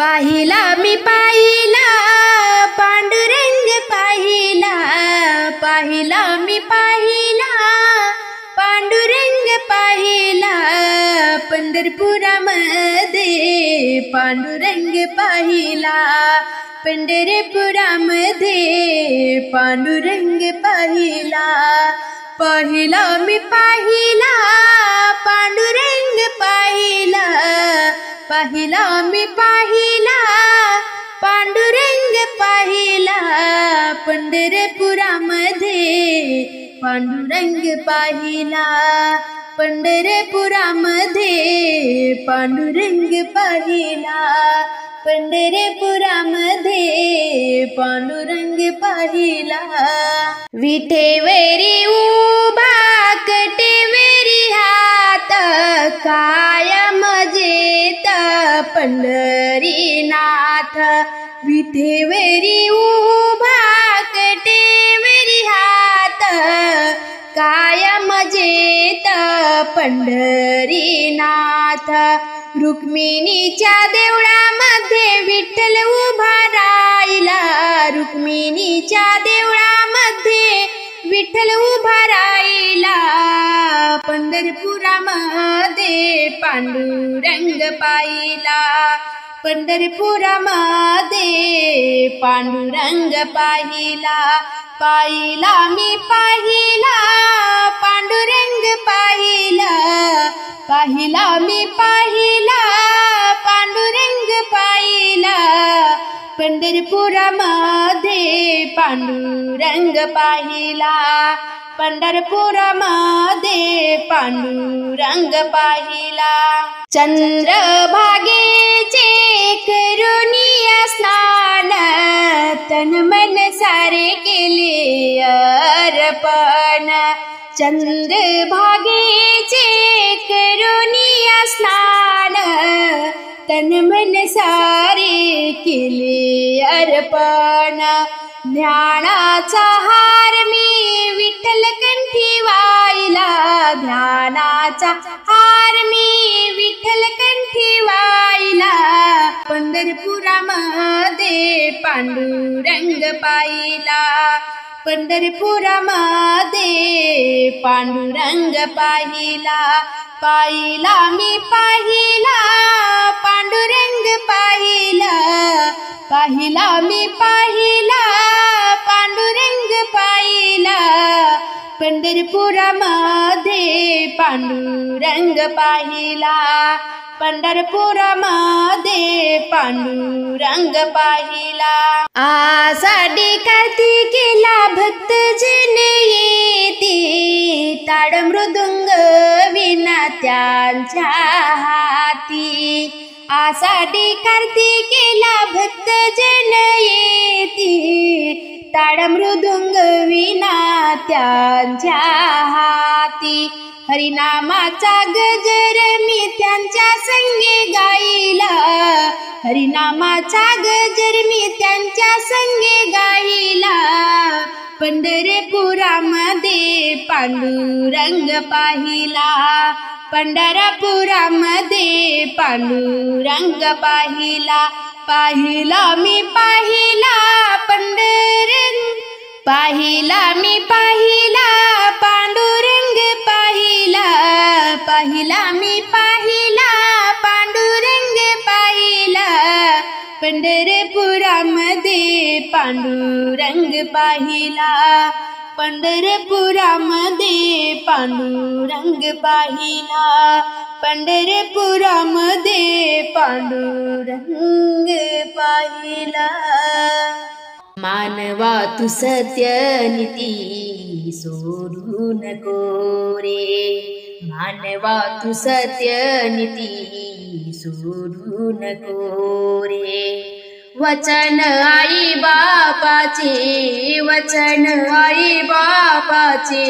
पाहिला मी पाहिला पांडुरंग पाहिला, पाहिला मी पाहिला पांडुरंग पाहिला, पंढरपुरामध्ये पांडुरंग पाहिला, पंढरपुरामध्ये पांडुरंग पाहिला, पाहिला मी पाहिला पांडुरंग पाहिला, पाहिला मी पाहिला पांडुरंग पाहिला, पंढरपुरामध्ये पांडुरंग पाहिला, पंढरपुरामध्ये पांडुरंग पाहिला, पंढरपुरामध्ये पांडुरंग पाहिला. विठेवरी उभा कटेवरी हात, कायम जेत पंढरीनाथ, विठेवरी उभा कटेवरी हात, कायम जेत पंढरीनाथ, रुक्मिणीच्या देवळामध्ये विठ्ठल उभा राहिला, रुक्मिणीच्या देवळामध्ये विठ्ठल उभा राहिला, पंढरपुरामध्ये पांडुरंग पाहिला, पंढरपुरामध्ये पांडुरंग पाहिला, पाहिला मी पाहिला पांडुरंग पाहिला, पाहिला मी पाहिला पांडुरंग पाहिला, पंढरपुरामध्ये पांडुरंग पाहिला, पंढरपुरामध्ये पांडुरंग पाहिला. चंद्रभागेचे करुनिया स्नान, तन मन सारे केले अर्पण, चंद्रभागेचे करुनिया स्नान, तन मन सारे केले अर्पण, ज्ञानाचा हार मी विठ्ठल कंठी वाहिला, ध्यानाचा हार मी विठ्ठल कंठी वाहिला, पंढरपुरामध्ये पांडुरंग पाहिला, पंढरपुरामध्ये पांडुरंग पाहिला, पाहिला मी पाहिला पांडुरंग पाहिला, पाहिला मी पाहिला पांडुरंग पाहिला, पंढरपुरामध्ये पांडुरंग पाहिला, पंढरपुरामध्ये पांडुरंग पाहिला. आषाढी कार्तिकेला भक्तजन येती, ताड मृदुंग वीणा त्यांच्या हाती, आषाढी कार्तिकेला भक्तजन येती, ताड मृदुंग वीणा त्यांच्या हाती, हरिनामाचा गजर मी त्यांच्या संगे गाईला, हरिनामाचा गजर मी त्यांच्या संगे गाईला, पंढरपुरामध्ये पांडुरंग पाहिला, पंढरपुरामध्ये पांडुरंग पाहिला, पाहिला मी पाहिला पंढरंग, पाहिला मी पाहिला पांडुरंग पाहिला, पाहिला मी पाहिला पांडुरंग पाहिला, पंढरपुरामध्ये पांडुरंग पाहिला, पंढरपुरामध्ये पांडुरंग पाहिला, पंढरपुरामध्ये पांडुरंग पाहिला. मानवा तू सत्यनीती सोडू नको रे, मानवा तू सत्यनीती सोडू नको रे, वचन आई बापाचे, वचन आई बापाचे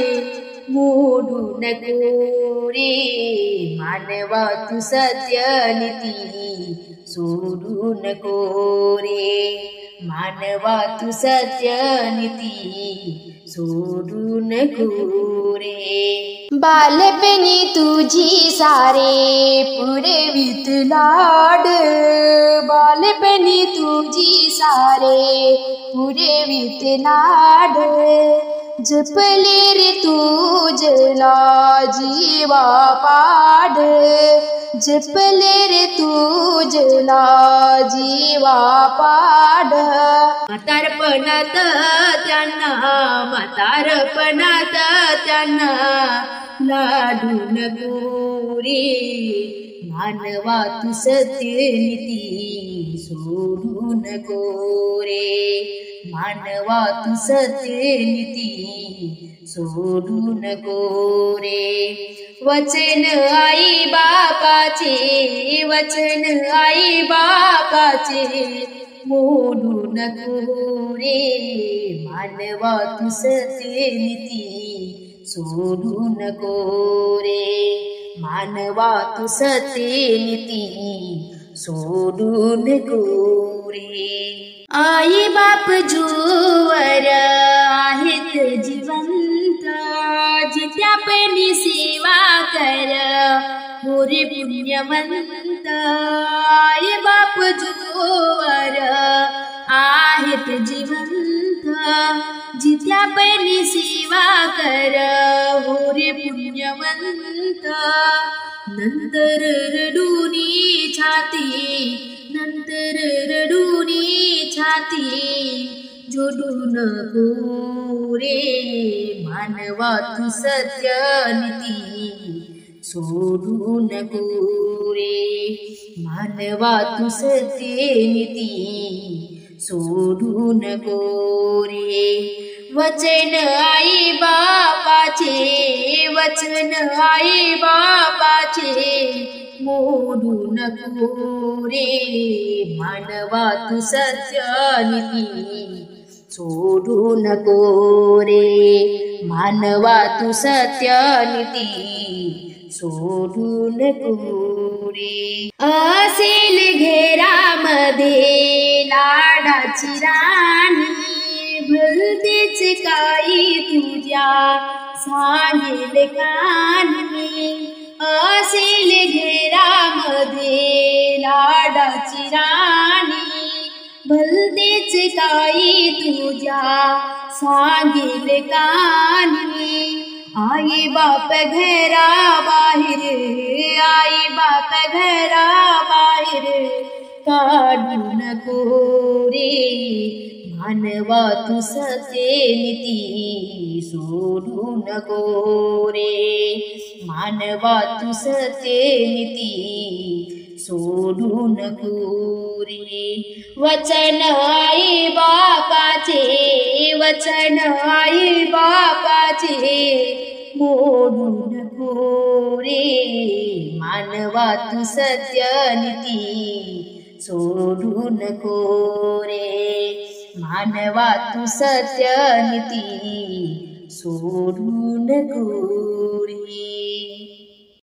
मोडू नको रे, मानवा तू सत्यनीती सोडू नको रे, मानवा तू सत्यनीती सोडू नको रे. बालपणी तुझी सारे पुरवीत लाड, बाल लहानपणी तुझी सारे पुरविते लाड जपले रे तुझला जीवा पाड जपले रे तुझला जीवा पाड म्हातारपणात त्यांना लाडू नको रे मानवा तू सत्यनीती सोडू नको रे मानवा तू सत्यनीती सोडू नको रे वचन आई बापाचे मोडू नको रे मानवा तू सत्यनीती सोडू नको रे मानवा तू सत्यनीती सोडू नको रे आई बाप जोवर आहेत जिवंत जित्यापणी सेवा कर मोरे पुण्यवंत आई बाप जोवर आहेत जिवंत जित्यापणी सेवा कर मोरे पुण्यवंत नंतर रडूनी छाती जोडू नको रे मानवा तू सत्यनीती सोडू नको रे मानवा तू सत्यनीती सोडू नको रे वचन आई बापाचे मोडू नको रे मानवा तू सत्यनीती सोडू नको रे मानवा तू सत्यनीती सोडू नको रे असेल घेरामध्ये लाडाची राणी भलतेच काही तुझ्या सांगेल कानी असेल घेरामध्ये लाडाची राणी भलतेच काही तुझ्या सांगेल कानी आई बाप घरा बाहेर काढू नको रे मानवा तू सत्यनीती सोडू नको रे मानवा तू सत्यनीती सोडू नको रे वचन आई बापाचे मोडू नको रे मानवा तू सत्यनीती सोडू नको रे मानवा तू सत्यनीती सोडू नको रे।